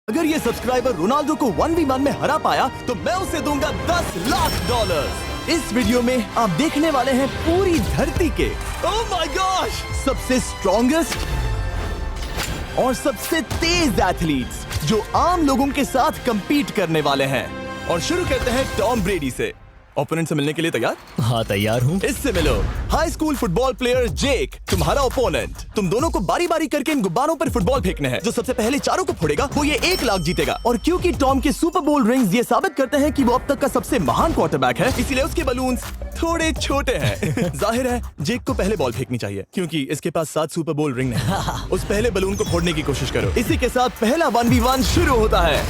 अगर ये subscriber Ronaldo को 1v1 में हरा पाया तो मैं उसे दूंगा $10 लाख। इस वीडियो में आप देखने वाले हैं पूरी धरती के ओह माय गॉश सबसे स्ट्रॉन्गेस्ट और सबसे तेज एथलीट्स जो आम लोगों के साथ compete करने वाले हैं। और शुरू करते हैं टॉम ब्रेडी से। ओपोनेंट से मिलने के लिए तैयार? हाँ तैयार हूँ। इससे मिलो। हाई स्कूल फुटबॉल प्लेयर जेक तुम्हारा ओपोनेंट। तुम दोनों को बारी बारी करके इन गुब्बारों पर फुटबॉल फेंकने हैं। जो सबसे पहले चारों को फोड़ेगा वो ये 1 लाख जीतेगा। और क्योंकि टॉम के सुपर बोल रिंग्स ये साबित करते हैं कि वो अब तक का सबसे महान क्वार्टरबैक है, इसीलिए उसके बलून्स थोड़े छोटे हैं। जाहिर है जेक को पहले बॉल फेंकनी चाहिए क्योंकि इसके पास 7 सुपर बोल रिंग है। उस पहले बलून को फोड़ने की कोशिश करो। इसी के साथ पहला 1v1 शुरू होता है।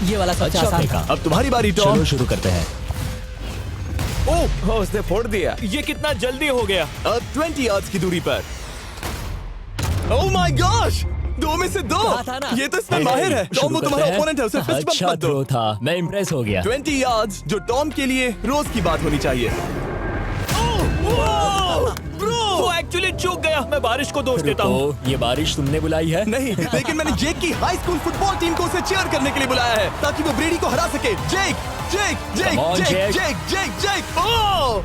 ये वाला सबसे आसान था। अब तुम्हारी बारी टॉम। चलो शुरू करते हैं। ओह उसने फोड़ दिया। ये कितना जल्दी हो गया। अब 20 यार्ड्स की दूरी पर। ओह माय गॉश 2 में से 2। कहा था ना। ये तो इसमें माहिर है। टॉम वो तुम्हारा ओपोनेंट है, उसे फिस्ट अच्छा बम्प मत दो। थ्रो था, मैं इम्प्रेस हो गया। 20 यार्ड्स जो टॉम के लिए रोज की बात होनी चाहिए। वो एक्चुअली चूक गया। मैं बारिश को दोष देता हूँ। ये बारिश तुमने बुलाई है? नहीं, लेकिन मैंने जेक की हाई स्कूल फुटबॉल टीम को उसे चीयर करने के लिए बुलाया है ताकि वो ब्रेडी को हरा सके। जेक जेक जेक Come on, जेक Jake. जेक जेक जेक ओह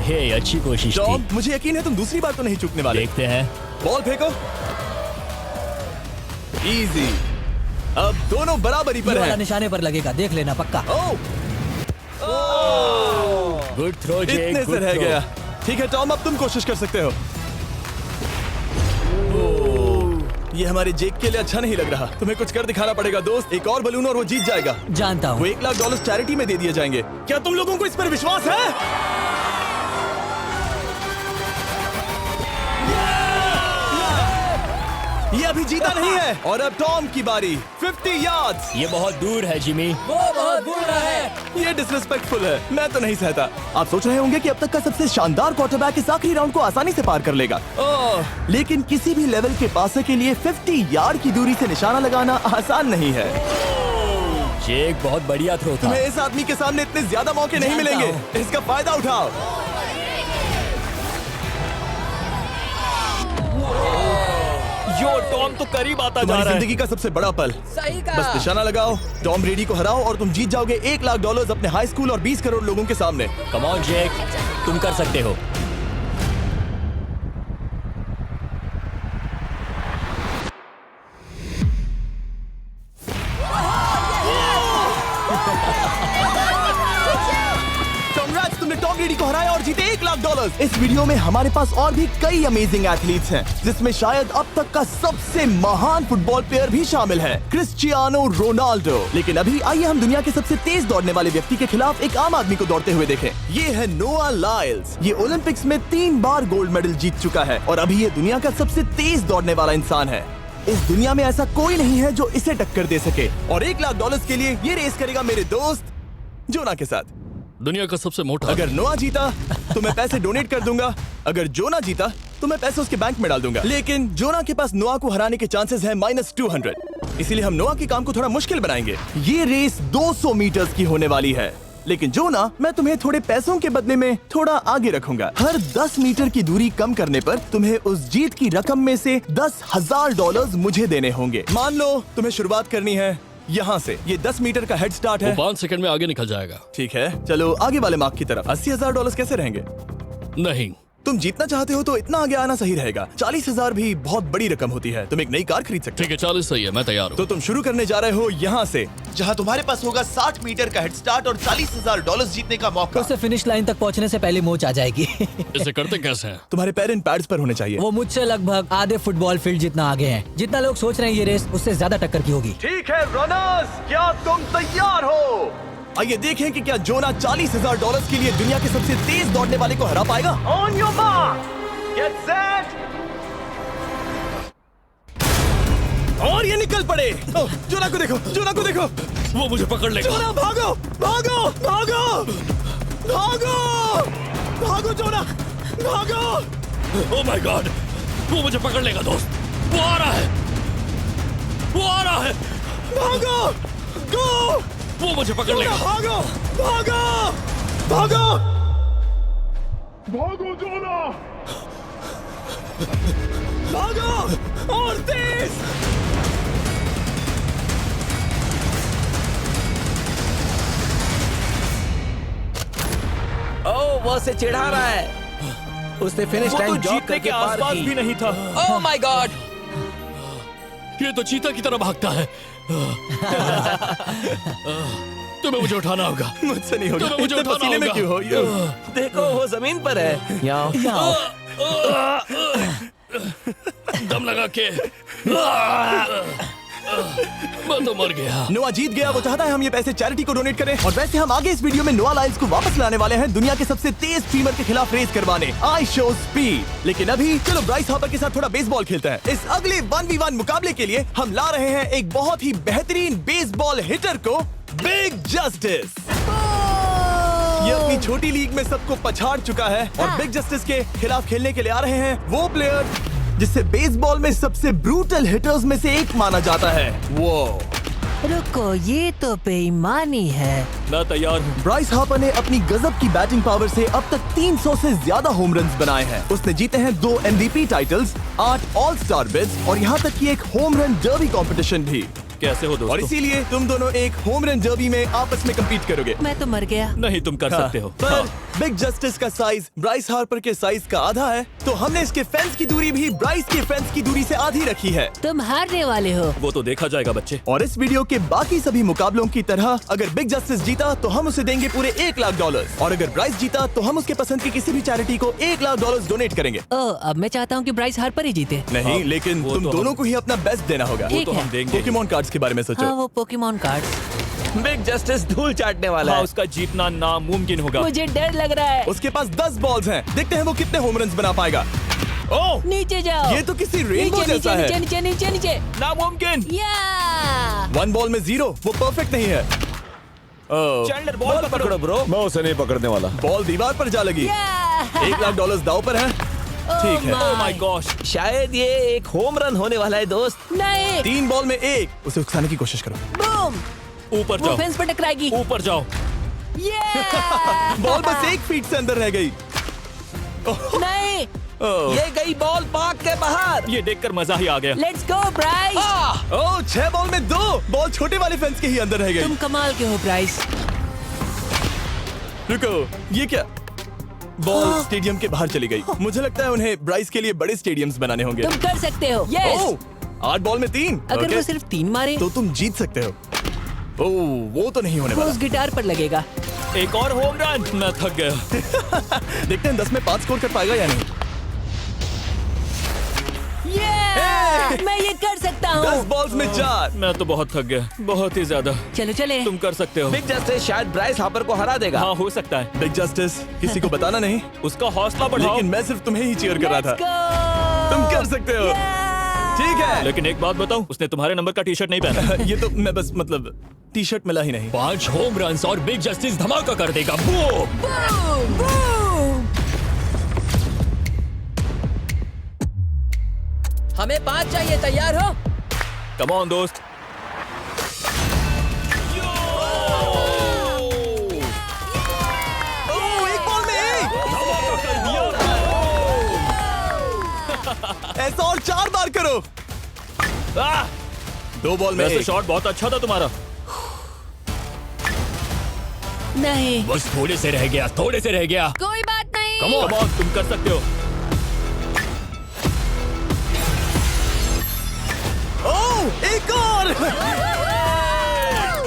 हे अच्छी कोशिश टॉम थी। मुझे यकीन है तुम दूसरी बार तो नहीं चूकने वाले। देखते हैं। बॉल फेंको। इजी। अब दोनों बराबरी ये पर वाला हैं। निशाने पर लगेगा, देख लेना पक्का। ओह गुड थ्रो जेक। इतने से good रह throw. गया। ठीक है टॉम अब तुम कोशिश कर सकते हो। ये हमारे जेक के लिए अच्छा नहीं लग रहा। तुम्हें कुछ कर दिखाना पड़ेगा दोस्त। एक और बलून और वो जीत जाएगा। जानता वो हूँ। $1 लाख चैरिटी में दे दिए जाएंगे। क्या तुम लोगों को इस पर विश्वास है? ये अभी जीता नहीं है। और अब टॉम की बारी। 50 यार्ड्स। ये बहुत दूर है जिमी। वो बहुत बुरा है। ये डिसरिस्पेक्टफुल है। मैं तो नहीं सहता। आप सोच रहे होंगे कि अब तक का सबसे शानदार क्वार्टरबैक इस आखिरी राउंड को आसानी से पार कर लेगा। लेकिन किसी भी लेवल के पासे के लिए 50 यार्ड की दूरी से निशाना लगाना आसान नहीं है। जेक बहुत बढ़िया थ्रो था। तुम्हें इस आदमी के सामने इतने ज्यादा मौके नहीं जानता मिलेंगे। इसका फायदा उठाओ। यो टॉम तो करीब आता जा तुम्हारी रहा है। जिंदगी का सबसे बड़ा पल। सही बस कहा। निशाना लगाओ, टॉम ब्रेडी को हराओ और तुम जीत जाओगे $1 लाख अपने हाई स्कूल और 20 करोड़ लोगों के सामने। कम ऑन जेक, तुम कर सकते हो। Congrats, तुमने टॉम ब्रेडी को हराया और जीते $1 लाख। इस वीडियो में हमारे पास और भी कई अमेजिंग एथलीट्स हैं, जिसमें शायद अब तक का सबसे महान फुटबॉल प्लेयर भी शामिल है, क्रिस्टियानो रोनाल्डो। लेकिन अभी आइए हम दुनिया के सबसे तेज दौड़ने वाले व्यक्ति के खिलाफ एक आम आदमी को दौड़ते हुए देखें। ये है नोआ लाइल्स। ये ओलंपिक्स में 3 बार गोल्ड मेडल जीत चुका है और अभी ये दुनिया का सबसे तेज दौड़ने वाला इंसान है। इस दुनिया में ऐसा कोई नहीं है जो इसे टक्कर दे सके। और $1 लाख के लिए ये रेस करेगा मेरे दोस्त जोना के साथ। दुनिया का सबसे मोटा। अगर नोआ जीता तो मैं पैसे डोनेट कर दूंगा। अगर जोना जीता तो मैं पैसे उसके बैंक में डाल दूंगा। लेकिन जोना के पास नोआ को हराने के चांसेस हैं -200। इसीलिए हम नोआ के काम को थोड़ा मुश्किल बनाएंगे। ये रेस 200 मीटर्स की होने वाली है। लेकिन जोना, मैं तुम्हें थोड़े पैसों के बदले में थोड़ा आगे रखूंगा। हर 10 मीटर की दूरी कम करने पर तुम्हें उस जीत की रकम में से $10,000 मुझे देने होंगे। मान लो तुम्हें शुरुआत करनी है यहाँ से। ये 10 मीटर का हेड स्टार्ट है। 5 सेकंड में आगे निकल जाएगा। ठीक है, चलो आगे वाले मार्क की तरफ। $80,000 कैसे रहेंगे? नहीं, तुम जीतना चाहते हो तो इतना आगे आना सही रहेगा। 40,000 भी बहुत बड़ी रकम होती है। तुम एक नई कार खरीद सकते ठीक है 40 सही है, मैं तैयार हो। हूँ। तो तुम शुरू करने जा रहे हो यहाँ से, जहाँ तुम्हारे पास होगा 60 मीटर का हेड स्टार्ट और $40,000 जीतने का मौका। उसे फिनिश लाइन तक पहुँचने से पहले मोच आ जाएगी। इसे करते कैसे हैं? तुम्हारे पैर इन पैड्स पर होने चाहिए। वो मुझसे लगभग आधे फुटबॉल फील्ड जितना आगे हैं। जितना लोग सोच रहे हैं ये रेस उससे ज्यादा टक्कर की होगी। ठीक है रनर्स, क्या तुम तैयार हो? आइए देखें कि क्या जोना $40,000 के लिए दुनिया के सबसे तेज दौड़ने वाले को हरा पाएगा। On your mark, get set, और ये निकल पड़े। ओह, जोना को देखो, जोना को देखो। वो मुझे पकड़ लेगा। जोना भागो, भागो, भागो, भागो, भागो जोना, भागो। ओह माय गॉड, वो मुझे पकड़ लेगा दोस्त। वो आ रहा है, वो आ रहा है। भागो, गो, वो मुझे पकड़ लेगा। भागो, भागो, भागो, भागो जोना। भागो और तेज। बॉस से चिढ़ा रहा है। उसने फिनिश वो तो लाइन जॉब जीतने के करके पार आसपास की। भी नहीं था। Oh my God! ये तो चीता की तरह भागता है। तुम्हें मुझे उठाना होगा। मुझसे नहीं होगा। तुम्हें मुझे इतने उठाना पसीने में होगा। क्यों हो ये? देखो वो जमीन पर है। यहाँ दम लगा के मैं तो मर गया। नोआ जीत गया। वो चाहता है हम ये पैसे चैरिटी को डोनेट करें। और वैसे हम आगे इस वीडियो में नोआ लाइल्स को वापस लाने वाले हैं दुनिया के सबसे तेज स्ट्रीमर के खिलाफ रेस करवाने, आई शो स्पीड। लेकिन अभी चलो ब्राइस हार्पर के साथ थोड़ा बेसबॉल खेलते हैं। इस अगले 1v1 मुकाबले के लिए हम ला रहे हैं एक बहुत ही बेहतरीन बेसबॉल हिटर को, बिग जस्टिस। ये अपनी छोटी लीग में सबको पछाड़ चुका है और बिग जस्टिस के खिलाफ खेलने के लिए आ रहे हैं वो प्लेयर जिसे बेसबॉल में सबसे ब्रूटल हिटर्स में से एक माना जाता है। वो रुको, ये तो बेईमानी है। मैं तैयार हूँ। ब्राइस हार्पर ने अपनी गजब की बैटिंग पावर से अब तक 300 से ज्यादा होम रन्स बनाए हैं। उसने जीते हैं 2 MVP titles, 8 all star bids और यहाँ तक कि एक होम रन डर्बी कंपटीशन भी। कैसे हो और दोस्तों? इसीलिए तुम दोनों एक होम रन डर्बी में आपस में कम्पीट करोगे। मैं तो मर गया। नहीं, तुम कर सकते हो। पर बिग जस्टिस का साइज ब्राइस हार्पर के साइज का आधा है, तो हमने इसके फेंस की दूरी भी ब्राइस के फेंस की दूरी से आधी रखी है। तुम हारने वाले हो। वो तो देखा जाएगा बच्चे। और इस वीडियो के बाकी सभी मुकाबलों की तरह अगर बिग जस्टिस जीता तो हम उसे देंगे पूरे $1 लाख और अगर ब्राइस जीता तो हम उसके पसंद की किसी भी चैरिटी को $1 लाख डोनेट करेंगे। ओह, अब मैं चाहता हूँ कि ब्राइस हार्पर ही जीते। नहीं, हाँ, लेकिन वो तुम तो दोनों हम- को ही अपना बेस्ट देना होगा। ठीक तो है। हम देंगे। पोकेमॉन कार्ड्स के बारे में सोचो। हाँ, वो पोकेमॉन कार्ड। बिग जस्टिस धूल चाटने वाला हाँ, है। उसका जीतना नामुमकिन होगा। मुझे डर लग रहा है। उसके पास 10 बॉल्स हैं, देखते हैं वो कितने होम रन्स बना पाएगा। ओह, नीचे जाओ। ये तो किसी रेनबो नीचे जैसा नीचे है। नीचे नीचे नीचे। नामुमकिन। या 1 बॉल में 0, वो परफेक्ट नहीं है। चैंडलर बॉल पकड़ो। ब्रो। मैं उसे नहीं पकड़ने वाला। बॉल दीवार पर जा लगी। $1 लाख दाव पर है। ठीक है। ओह माय गॉश। शायद ये एक होम रन होने वाला है दोस्त। नहीं। 3 बॉल में 1, उसे उकसाने की कोशिश करो। बूम। ऊपर वो जाओ। फेंस पर टकराएगी। ऊपर जाओ। बॉल बस 1 फीट से अंदर रह गई। नहीं। ये गई बॉल पार्क के बाहर। ये देखकर मजा ही आ गया। Let's go Bryce. Oh, 6 ball में 2, बॉल छोटे वाले फेंस के ही अंदर रह गई। तुम कमाल के हो ब्राइस। रुको, ये क्या? बॉल स्टेडियम के बाहर चली गई। मुझे लगता है उन्हें ब्राइस के लिए बड़े स्टेडियम्स बनाने होंगे। तुम कर सकते हो। यस। ओह, 8 बॉल में 3। अगर ओके, वो सिर्फ 3 मारे तो तुम जीत सकते हो। ओह, वो तो नहीं होने वो वाला। उस गिटार पर लगेगा। एक और होम रन। मैं थक गया। देखते हैं 10 में 5 स्कोर कर पाएगा या नहीं। मैं ये कर सकता 10 हूँ। बॉल्स में 4। मैं तो बहुत थक गया, बहुत ही ज्यादा। चलो चले। तुम कर सकते हो। बिग जस्टिस शायद ब्राइस हार्पर को हरा देगा। हाँ, हो सकता है। बिग जस्टिस किसी को बताना नहीं, उसका हौसला बढ़ाओ। लेकिन मैं सिर्फ तुम्हें ही चीयर कर रहा था। Let's go! तुम कर सकते हो। ठीक है। लेकिन एक बात बताऊं, उसने तुम्हारे नंबर का टी शर्ट नहीं पहना। ये तो मैं बस मतलब टी शर्ट मिला ही नहीं। 5 होम रन्स और बिग जस्टिस धमाका कर देगा। बूम! Boom! Boom! हमें 5 चाहिए। तैयार हो? कम ऑन दोस्त। ओह, 1 बॉल में 1। ऐसा और 4 बार करो। 2 बॉल में वैसे 1। शॉट बहुत अच्छा था तुम्हारा। नहीं। बस थोड़े से रह गया, थोड़े से रह गया। कोई बात नहीं। कम ऑन, तुम कर सकते हो। ओह, एक और।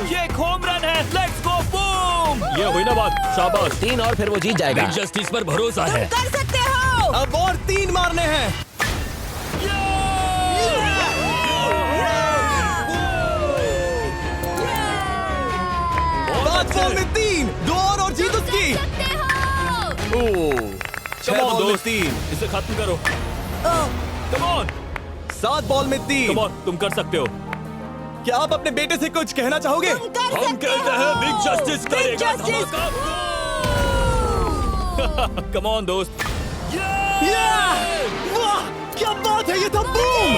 ये एक होम रन है। Let's go, boom. ये हुई ना बात। शाबाश। 3 और फिर वो जीत जाएगा। बिग जस्टिस पर भरोसा है। कर सकते हो। अब और 3 मारने हैं। 5 बॉल में 3, 2 और जीत उसकी। ओह, 6 कम ऑन बॉल में दोस्त, 3, इसे खत्म करो। कम ऑन, 7 बॉल में 3। कम ऑन, तुम कर सकते हो। क्या आप अपने बेटे से कुछ कहना चाहोगे? हम कहते हैं बिग जस्टिस करेगा धमाका। कम ऑन दोस्त। वाह, क्या बात है, ये था बूम।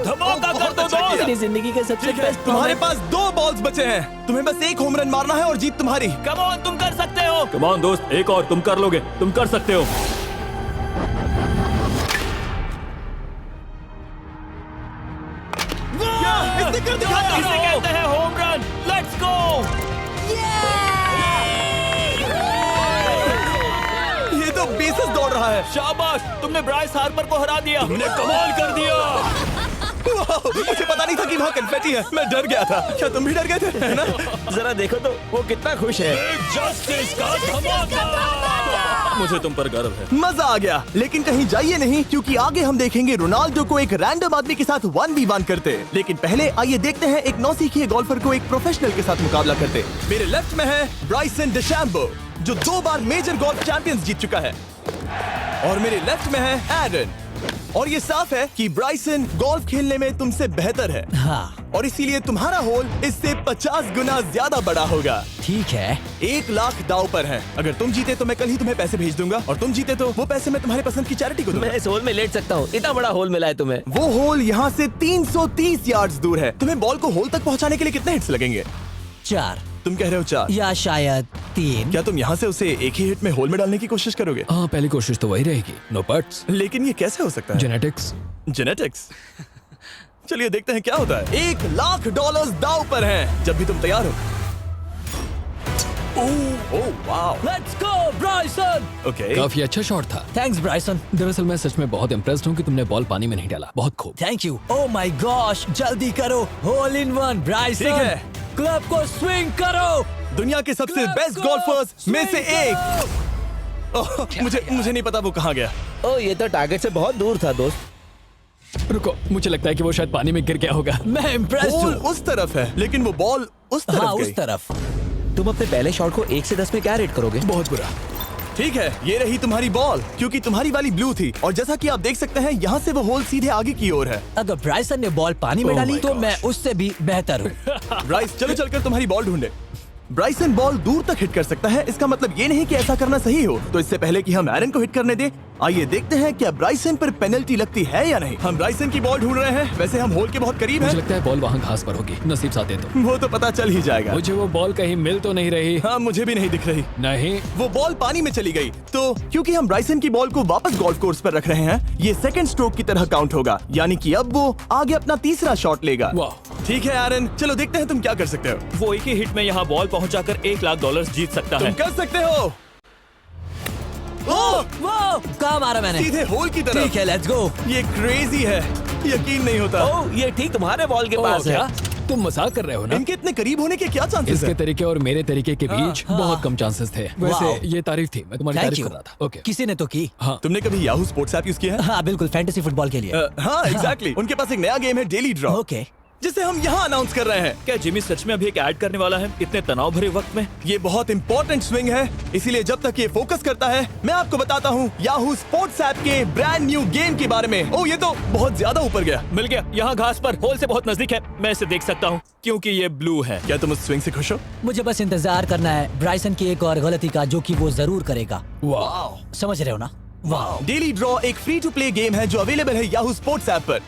धमाका कर दो दोस्त। मेरी जिंदगी का सबसे ठीक है, बेस्ट तुम्हारे पास 2 बॉल्स बचे हैं। तुम्हें बस 1 होम रन मारना है और जीत तुम्हारी। कम ऑन, तुम कर सकते हो। कम ऑन दोस्त, एक और, तुम कर लोगे, तुम कर सकते हो। इसने कर दिखाया। इसे कहते हैं home run. Let's go. Basis दौड़ रहा है। शाबाश, तुमने ब्राइस हार्पर को हरा दिया। तुमने कमाल कर दिया। वाह, मुझे पता नहीं था कि वहाँ कन्फेटी है। मैं डर गया था। क्या तुम भी डर गए थे, है ना? जरा देखो तो वो कितना खुश है। जस्टिस का धमाका। मुझे तुम पर गर्व है। मजा आ गया। लेकिन कहीं जाइए नहीं, क्योंकि आगे हम देखेंगे रोनाल्डो को एक रैंडम आदमी के साथ 1v1 करते। लेकिन पहले आइए देखते हैं एक नौसिखिए गोल्फर को एक प्रोफेशनल के साथ मुकाबला करते। मेरे लेफ्ट में है ब्राइसन डेशैम्बो, जो 2 बार मेजर गोल्फ चैंपियंस जीत चुका है, और मेरे लेफ्ट में है एरन। और ये साफ है कि ब्राइसन गोल्फ खेलने में तुमसे बेहतर है, हाँ और इसीलिए तुम्हारा होल इससे 50 गुना ज्यादा बड़ा होगा। ठीक है। 1 लाख दाव पर है। अगर तुम जीते तो मैं कल ही तुम्हें पैसे भेज दूंगा, और तुम जीते तो वो पैसे मैं तुम्हारे पसंद की चैरिटी को दूंगा। मैं इस होल में लेट सकता हूँ, इतना बड़ा होल मिला है तुम्हें। वो होल यहाँ से 330 यार्ड्स दूर है। तुम्हें बॉल को होल तक पहुँचाने के लिए कितने हिट्स लगेंगे? 4 तुम कह रहे हो 4? या शायद 3। क्या तुम यहाँ से उसे एक ही हिट में होल में डालने की कोशिश करोगे? हाँ, पहली कोशिश तो वही रहेगी। No buts. लेकिन ये कैसे हो सकता है? जेनेटिक्स। जेनेटिक्स। चलिए देखते हैं क्या होता है। $1 लाख दाव पर हैं, जब भी तुम तैयार हो। Oh wow, let's go Bryson. Okay. काफी अच्छा शॉट था। Thanks Bryson. दरअसल मैं सच में बहुत इम्प्रेस्ड हूँ कि तुमने बॉल पानी में नहीं डाला। बहुत खूब। Thank you. Oh my gosh, जल्दी करो। Hole in one Bryson. ठीक है। क्लब को स्विंग करो। दुनिया के सबसे Club बेस्ट को गोल्फर्स में से swing एक। ओह, मुझे नहीं पता वो कहाँ गया। ओ, ये तो टारगेट से बहुत दूर था दोस्त। रुको, मुझे लगता है कि वो शायद पानी में गिर गया होगा। मैं इम्प्रेस्ड बॉल हूँ। उस तरफ है, लेकिन वो बॉल उस तरफ हाँ गई। उस तरफ। तुम अपने पहले शॉट को 1 से 10 में क्या रेट करोगे? बहुत बुरा। ठीक है, ये रही तुम्हारी बॉल, क्योंकि तुम्हारी वाली ब्लू थी, और जैसा कि आप देख सकते हैं यहाँ से वो होल सीधे आगे की ओर है। अगर ब्राइसन ने बॉल पानी में Oh डाली my तो gosh. मैं उससे भी बेहतर हूँ। ब्राइस, चलो चलकर तुम्हारी बॉल ढूंढे। ब्राइसन बॉल दूर तक हिट कर सकता है, इसका मतलब ये नहीं कि ऐसा करना सही हो। तो इससे पहले कि हम एरन को हिट करने दें, आइए देखते हैं क्या ब्राइसन पर पेनल्टी लगती है या नहीं। हम ब्राइसन की बॉल ढूंढ रहे हैं। वैसे हम होल के बहुत करीब मुझे हैं। लगता है बॉल वहाँ घास पर होगी। नसीब साथ दे तो। वो तो पता चल ही जाएगा। मुझे वो बॉल कहीं मिल तो नहीं रही। हाँ, मुझे भी नहीं दिख रही। नहीं। वो बॉल पानी में चली गई। तो क्योंकि हम ब्राइसन की बॉल को वापस गोल्फ कोर्स पर रख रहे हैं, ये सेकंड स्ट्रोक की तरह काउंट होगा, यानी कि अब वो आगे अपना तीसरा शॉट लेगा। वाह। ठीक है एरन, चलो देखते हैं तुम क्या कर सकते हो। वो एक ही हिट में यहाँ बॉल पहुँचाकर $1 लाख जीत सकता तुम है। कर सकते हो। ओह, वो कहाँ मारा मैंने? सीधे होल की तरफ। ठीक है, लेट्स गो। ये क्रेजी है, यकीन नहीं होता। ओ, ये ठीक तुम्हारे बॉल के पास है। क्या तुम मजाक कर रहे हो ना? इनके इतने करीब होने के क्या चांसेस इसके हैं? तरीके और मेरे तरीके के बीच हाँ। बहुत कम चांसेस थे। वाओ। वैसे ये तारीफ थी, मैं तुम्हारी थैंक तारीफ यू। कर रहा था। ओके। किसी ने तो की। हाँ। तुमने कभी याहू स्पोर्ट्स ऐप यूज किया है? हाँ बिल्कुल, फैंटेसी फुटबॉल के लिए। हाँ एग्जैक्टली। उनके पास एक नया गेम है, डेली ड्रॉ, ओके। जिसे हम यहाँ अनाउंस कर रहे हैं। क्या जिमी सच में अभी एक ऐड करने वाला है इतने तनाव भरे वक्त में? ये बहुत इंपॉर्टेंट स्विंग है, इसीलिए जब तक ये फोकस करता है, मैं आपको बताता हूँ याहू स्पोर्ट्स ऐप के ब्रांड न्यू गेम के बारे में। ओह, ये तो बहुत ज्यादा ऊपर गया। मिल गया, यहाँ घास पर होल से बहुत नजदीक है। मैं इसे देख सकता हूँ क्योंकि ये ब्लू है। क्या तुम उस स्विंग से खुश हो? मुझे बस इंतजार करना है ब्राइसन की एक और गलती का, जो कि वो जरूर करेगा। वाह। समझ रहे हो ना? वाह। डेली ड्रॉ एक फ्री टू प्ले गेम है जो अवेलेबल है याहू स्पोर्ट्स ऐप पर।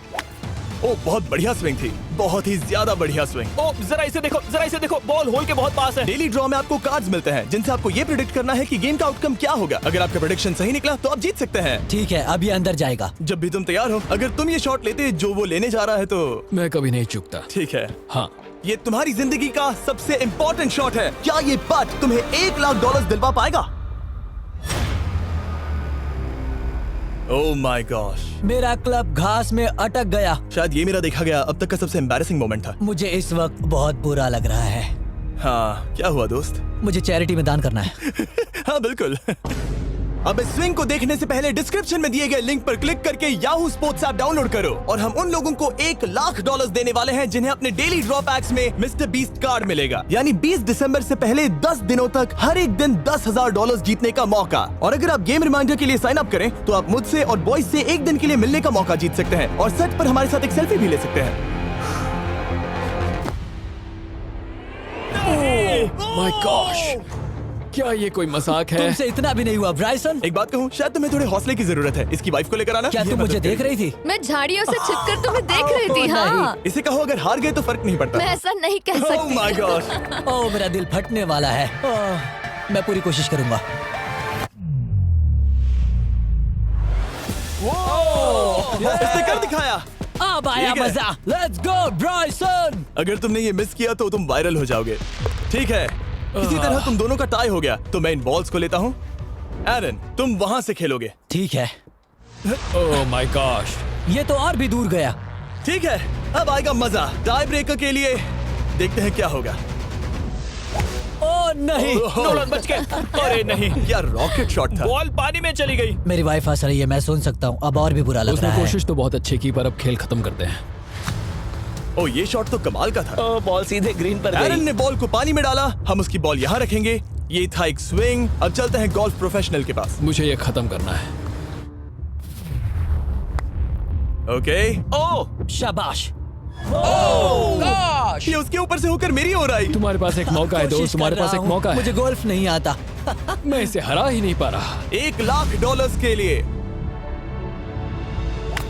ओह, बहुत बढ़िया स्विंग थी, बहुत ही ज्यादा बढ़िया स्विंग। ओ, जरा इसे देखो, बॉल होल के बहुत पास है। डेली ड्रॉ में आपको कार्ड्स मिलते हैं, जिनसे आपको ये प्रेडिक्ट करना है कि गेम का आउटकम क्या होगा। अगर आपका प्रेडिक्शन सही निकला तो आप जीत सकते हैं। ठीक है, अभी अंदर जाएगा। जब भी तुम तैयार हो, अगर तुम ये शॉट लेते जो वो लेने जा रहा है तो मैं कभी नहीं चूकता। ठीक है। हाँ। ये तुम्हारी जिंदगी का सबसे इम्पोर्टेंट शॉट है। क्या ये पट तुम्हें $1 लाख दिलवा पाएगा? ओह माय गॉश, मेरा क्लब घास में अटक गया। शायद ये मेरा देखा गया अब तक का सबसे एम्बैरेसिंग मोमेंट था। मुझे इस वक्त बहुत बुरा लग रहा है। हाँ, क्या हुआ दोस्त? मुझे चैरिटी में दान करना है। हाँ बिल्कुल। अब इस स्विंग को देखने से पहले डिस्क्रिप्शन में दिए गए लिंक पर क्लिक करके याहू स्पोर्ट्स ऐप डाउनलोड करो, और हम उन लोगों को $1 लाख देने वाले हैं जिन्हें अपने डेली ड्रॉ पैक्स में मिस्टर बीस्ट कार्ड मिलेगा। यानी 20 दिसंबर से पहले 10 दिनों तक हर एक दिन $10,000 जीतने का मौका। और अगर आप गेम रिमाइंडर के लिए साइन अप करें तो आप मुझसे और बॉयज से एक दिन के लिए मिलने का मौका जीत सकते हैं, और सेट पर हमारे साथ एक सेल्फी भी ले सकते हैं। माय गॉश, क्या ये कोई मजाक है? तुमसे इतना भी नहीं हुआ ब्राइसन। एक बात कहूँ, शायद तुम्हें थोड़े हौसले की जरूरत है। इसकी वाइफ को लेकर आना। क्या ये तुम मुझे मदद देख करेगी। रही थी? मैं झाड़ियों से छिपकर तुम्हें देख रही थी। हाँ, इसे कहो अगर हार गए तो फर्क नहीं पड़ता। मैं ऐसा नहीं कह Oh सकती। my gosh! ओह, मेरा दिल फटने वाला है। मैं पूरी कोशिश करूंगा। इसने कर दिखाया। अब आया ठीक है। मजा। Let's go Bryson. अगर तुमने ये मिस किया तो तुम वायरल हो जाओगे। ठीक है, इसी तरह तुम दोनों का टाई हो गया, तो मैं इन बॉल्स को लेता हूँ एरन, तुम वहां से खेलोगे। ठीक है, ओह माय गॉश। ये तो और भी दूर गया। ठीक है, अब आएगा मजा। टाई ब्रेकर के लिए देखते हैं क्या होगा। ओ नहीं, नोलन बच गए। अरे नहीं, क्या रॉकेट शॉट था। बॉल पानी में चली गई। मेरी वाइफ हंस रही है, मैं सुन सकता हूँ। अब और भी बुरा लग उसने रहा है। कोशिश तो बहुत अच्छी की, पर अब खेल खत्म करते हैं। ओ, ये शॉट तो कमाल का था। ओ, बॉल सीधे ग्रीन पर एरन गई। ने बॉल को पानी में डाला, हम उसकी बॉल यहाँ रखेंगे। ये था एक स्विंग। अब चलते हैं गोल्फ प्रोफेशनल के पास। मुझे ये खत्म करना है। ओके। ओह शाबाश। ये उसके ऊपर से होकर मेरी ओर आई। तुम्हारे पास एक मौका है दोस्त, कोशिश तुम्हारे कर पास रहा एक हूँ। मौका है। मुझे गोल्फ नहीं आता। मैं इसे हरा ही नहीं पा रहा। $1,00,000 के लिए।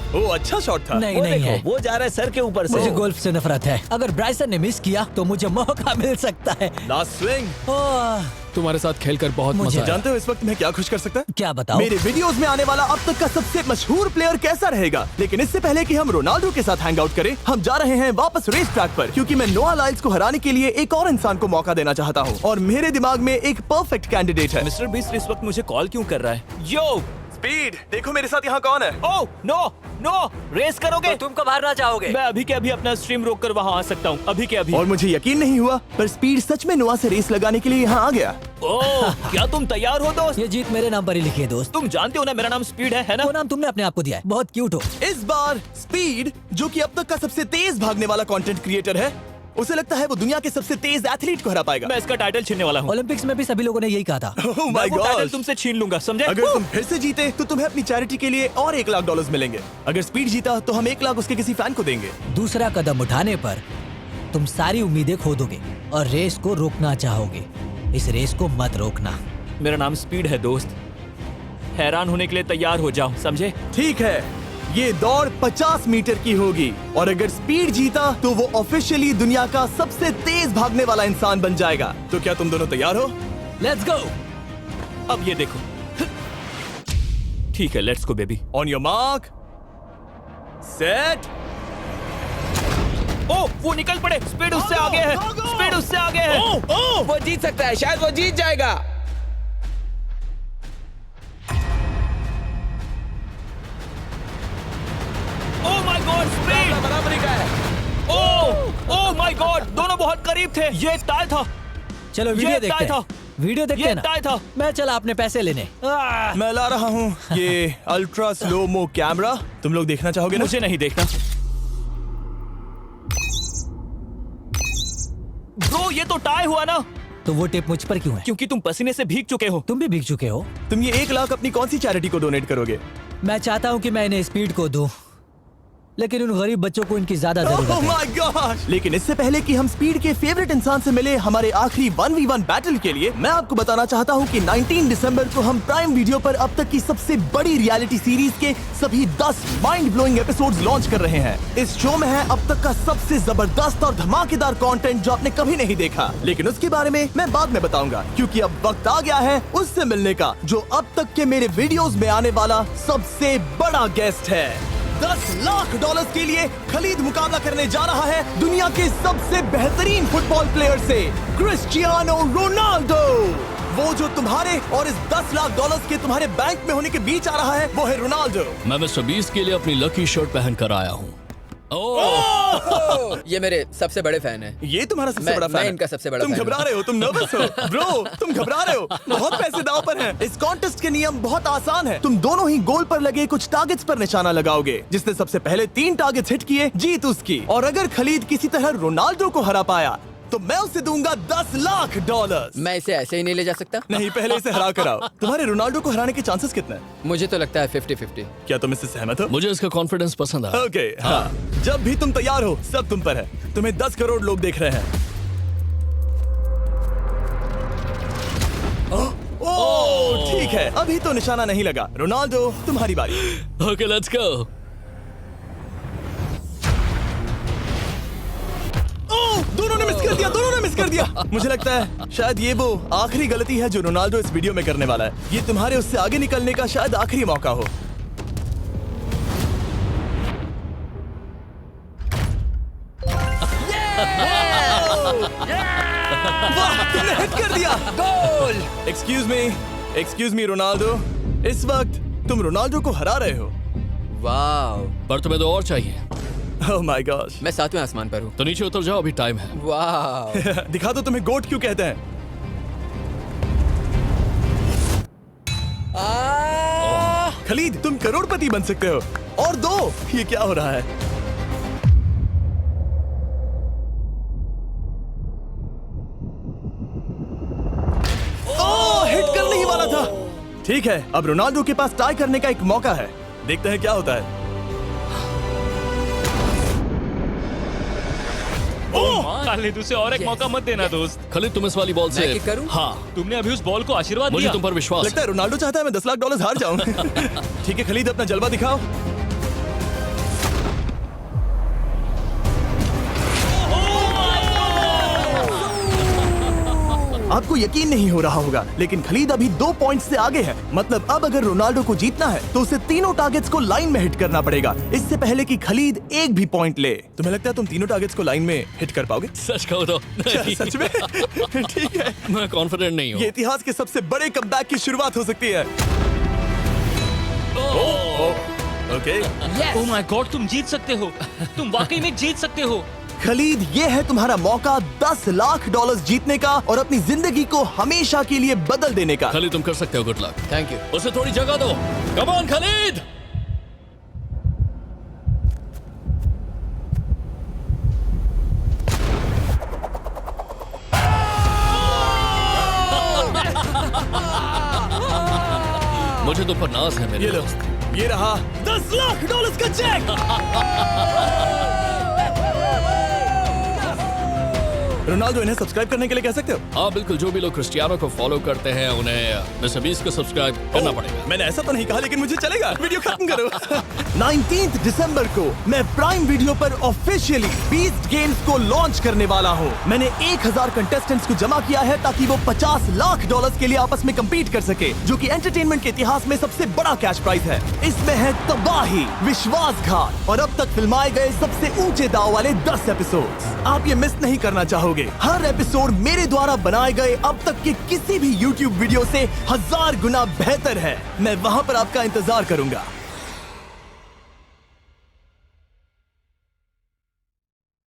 ओ, अच्छा शॉट था। नहीं वो नहीं देखो, है। वो जा रहा है सर के ऊपर से। मुझे गोल्फ से नफरत है। अगर ब्राइसन ने मिस किया तो मुझे मौका मिल सकता है। Last swing. ओह, तुम्हारे साथ खेलकर बहुत मुझे मजा आया। जानते हो इस वक्त मैं क्या खुश कर सकता है? क्या बताओ? मेरे वीडियोस में आने वाला अब तक का सबसे मशहूर प्लेयर कैसा रहेगा। लेकिन इससे पहले कि हम रोनाल्डो के साथ हैंग आउट करें, हम जा रहे हैं वापस रेस ट्रैक पर, क्योंकि मैं नोआ लाइल्स को हराने के लिए एक और इंसान को मौका देना चाहता हूँ और मेरे दिमाग में एक परफेक्ट कैंडिडेट है। मिस्टर बीस्ट इस वक्त मुझे कॉल क्यों कर रहा है? यो स्पीड, देखो मेरे साथ यहाँ कौन है। ओह नो नो, रेस करोगे? तुम कब हारना चाहोगे? मैं अभी के अभी अपना स्ट्रीम रोक कर वहाँ आ सकता हूँ, अभी के अभी। और मुझे यकीन नहीं हुआ, पर स्पीड सच में नोआ से रेस लगाने के लिए यहाँ आ गया। ओह, क्या तुम तैयार हो दोस्त? ये जीत मेरे नाम पर ही लिखी है दोस्त। तुम जानते हो ना मेरा नाम स्पीड है ना? वो नाम तुमने अपने आप को दिया है। बहुत क्यूट हो। इस बार स्पीड, जो कि अब तक का सबसे तेज भागने वाला कंटेंट क्रिएटर है, उसे लगता है वो दुनिया के सबसे तेज एथलीट को हरा पाएगा। मैं इसका टाइटल छीनने वाला हूँ। ओलंपिक्स में भी सभी लोगों ने यही कहा था। Oh मैं my वो टाइटल gosh! तुमसे छीन लूंगा, समझे? अगर तुम फिर से जीते तो तुम्हें अपनी चैरिटी के लिए और $1,00,000 मिलेंगे। अगर स्पीड जीता तो हम 1,00,000 उसके किसी फैन को देंगे। दूसरा कदम उठाने पर तुम सारी उम्मीदें खो दोगे और रेस को रोकना चाहोगे। इस रेस को मत रोकना। मेरा नाम स्पीड है दोस्त। हैरान होने के लिए तैयार हो जाओ, समझे? ठीक है, ये दौड़ 50 मीटर की होगी और अगर स्पीड जीता तो वो ऑफिशियली दुनिया का सबसे तेज भागने वाला इंसान बन जाएगा। तो क्या तुम दोनों तैयार हो? Let's go. अब ये देखो। ठीक है, let's go baby. On your mark, set. Oh, वो निकल पड़े। स्पीड उससे आगे है। स्पीड उससे आगे है। वो जीत सकता है, शायद वो जीत जाएगा। ओह माय गॉड, स्पीड बराबरी का है। ओह माय गॉड, दोनों बहुत करीब थे। ये टाई था। चलो वीडियो ये देखते टाई था। हैं। वीडियो देखते ये हैं ना। टाई था। मैं चला अपने पैसे लेने। मैं ला रहा हूँ ये अल्ट्रा स्लो मो कैमरा। तुम लोग देखना चाहोगे ना? मुझे नहीं देखना। ब्रो, ये तो टाई हुआ ना? तो वो टेप मुझ पर क्यों है? क्योंकि तुम पसीने से भीग चुके हो। तुम भी भीग चुके हो। तुम ये 1,00,000 अपनी कौन सी चैरिटी को डोनेट करोगे? मैं चाहता हूँ कि मैं इन्हें स्पीड को दूं, लेकिन उन गरीब बच्चों को इनकी ज्यादा जरूरत Oh है। my gosh! लेकिन इससे पहले कि हम स्पीड के फेवरेट इंसान से मिले हमारे आखिरी 1v1 बैटल के लिए, मैं आपको बताना चाहता हूँ कि 19 दिसंबर को हम प्राइम वीडियो पर अब तक की सबसे बड़ी रियलिटी सीरीज के सभी 10 माइंड ब्लोइंग एपिसोड्स लॉन्च कर रहे हैं। इस शो में है अब तक का सबसे जबरदस्त और धमाकेदार कंटेंट जो आपने कभी नहीं देखा, लेकिन उसके बारे में मैं बाद में बताऊंगा, क्योंकि अब वक्त आ गया है उससे मिलने का जो अब तक के मेरे वीडियोस में आने वाला सबसे बड़ा गेस्ट है। $10,00,000 के लिए खलीद मुकाबला करने जा रहा है दुनिया के सबसे बेहतरीन फुटबॉल प्लेयर से, क्रिस्टियानो रोनाल्डो। वो जो तुम्हारे और इस $10,00,000 के तुम्हारे बैंक में होने के बीच आ रहा है, वो है रोनाल्डो। मैं मिस्टर बीस्ट के लिए अपनी लकी शर्ट पहन कर आया हूँ। ये मेरे सबसे बड़े फैन हैं। ये तुम्हारा सबसे मैं- बड़ा फैन मैं है। इनका सबसे बड़ा तुम फैन घबरा हूं। रहे हो, तुम नर्वस हो ब्रो, तुम घबरा रहे हो। बहुत पैसे दांव पर हैं। इस कॉन्टेस्ट के नियम बहुत आसान है। तुम दोनों ही गोल पर लगे कुछ टारगेट्स पर निशाना लगाओगे। जिसने सबसे पहले 3 टारगेट्स हिट किए, जीत उसकी। और अगर खलीद किसी तरह रोनाल्डो को हरा पाया तो मैं उसे दूंगा $10,00,000। मैं इसे ऐसे ही नहीं ले जा सकता। नहीं, पहले इसे हरा कर आओ। तुम्हारे रोनाल्डो को हराने के चांसेस कितने हैं? मुझे तो लगता है 50-50। क्या तुम इससे सहमत हो? मुझे इसका कॉन्फिडेंस पसंद आया। ओके, हाँ। जब भी तुम तैयार हो, सब तुम पर है। तुम्हें 10 करोड़ लोग देख रहे हैं। ओह, ठीक है, अभी तो निशाना नहीं लगा। रोनाल्डो, तुम्हारी बारी। Okay, let's go. ओह, दोनों ने मिस कर दिया, दोनों ने मिस कर दिया। मुझे लगता है शायद ये वो आखिरी गलती है जो रोनाल्डो इस वीडियो में करने वाला है। ये तुम्हारे उससे आगे निकलने का शायद आखिरी मौका हो। वाह, तुमने हिट कर दिया। Goal! Excuse me, excuse me Ronaldo, इस वक्त तुम रोनाल्डो को हरा रहे हो। वाह, पर तुम्हें तो और चाहिए। ओह माय गॉश। मैं 7वें आसमान पर हूँ। तो नीचे उतर जाओ, अभी टाइम है। वाह, दिखा दो तुम्हें गोट क्यों कहते हैं। खलीद, तुम करोड़पति बन सकते हो। और दो, ये क्या हो रहा है? ओह, हिट करने ही वाला था। ठीक है, अब रोनाल्डो के पास टाई करने का एक मौका है। देखते हैं क्या होता है। खालिद, उसे और एक मौका मत देना दोस्त। खलीद, तुम इस वाली बॉल मैं से किक करूं? हाँ, तुमने अभी उस बॉल को आशीर्वाद मुझे दिया। तुम पर विश्वास लगता है रोनाल्डो चाहता है मैं $10 लाख हार जाऊं। ठीक है खलीद, अपना जलवा दिखाओ। आपको यकीन नहीं हो रहा होगा, लेकिन खलीद अभी 2 पॉइंट से आगे है। मतलब अब अगर रोनाल्डो को जीतना है तो उसे तीनों टारगेट्स को लाइन में हिट करना पड़ेगा, इससे पहले कि खलीद एक भी पॉइंट ले। तुम्हें लगता है तुम तीनों टारगेट्स को लाइन में हिट कर पाओगे? सच कहो तो नहीं। सच में? ठीक है, मैं कॉन्फिडेंट नहीं हूँ। ये इतिहास के सबसे बड़े कमबैक की शुरुआत हो सकती है। ओके, ओह माय गॉड, तुम जीत सकते हो। तुम वाकई में जीत सकते हो। खलीद, ये है तुम्हारा मौका $10 लाख जीतने का और अपनी जिंदगी को हमेशा के लिए बदल देने का। खलीद, तुम कर सकते हो। Good luck. Thank you. उसे थोड़ी जगह दो। Come on Khalid. मुझे तो पर नाज है मेरे ये लो, दोस्त। ये रहा $10 लाख का चेक। रोनाल्डो, इन्हें सब्सक्राइब करने के लिए कह सकते हो? हाँ बिल्कुल, जो भी लोग क्रिस्टियानो को फॉलो करते हैं उन्हें मिस्टर बीस्ट को सब्सक्राइब करना पड़ेगा। मैंने ऐसा तो नहीं कहा, लेकिन मुझे चलेगा। वीडियो खत्म करो। 19 दिसंबर को मैं प्राइम वीडियो पर ऑफिशियली बीस्ट गेम्स को लॉन्च करने वाला हूँ। मैंने 1000 कंटेस्टेंट्स को जमा किया है ताकि वो $50 लाख के लिए आपस में कम्पीट कर सके, जो कि एंटरटेनमेंट के इतिहास में सबसे बड़ा कैश प्राइज है। इसमें है तबाही, विश्वासघात और अब तक फिल्माए गए सबसे ऊंचे दाव वाले 10 एपिसोड्स। आप ये मिस नहीं करना चाहोगे। हर एपिसोड मेरे द्वारा बनाए गए अब तक के किसी भी YouTube वीडियो से 1000 गुना बेहतर है। मैं वहाँ पर आपका इंतजार करूंगा।